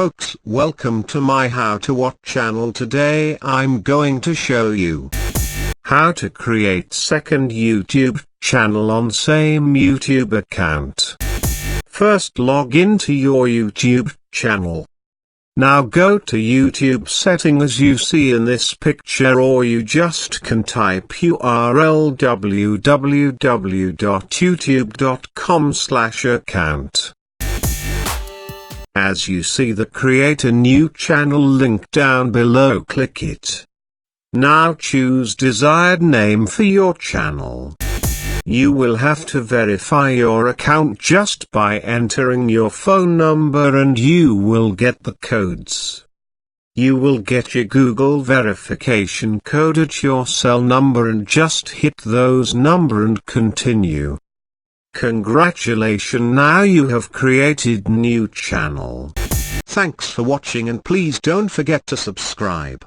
folks, welcome to my How to What channel. Today I'm going to show you how to create second YouTube channel on same YouTube account. First, log into your YouTube channel. Now go to YouTube setting as you see in this picture, or you just can type URL www.youtube.com/account. As you see the create a new channel link down below, click it. Now choose desired name for your channel. You will have to verify your account just by entering your phone number and you will get the codes. You will get your Google verification code at your cell number and just hit those number and continue. Congratulations, now you have created new channel. Thanks for watching and please don't forget to subscribe.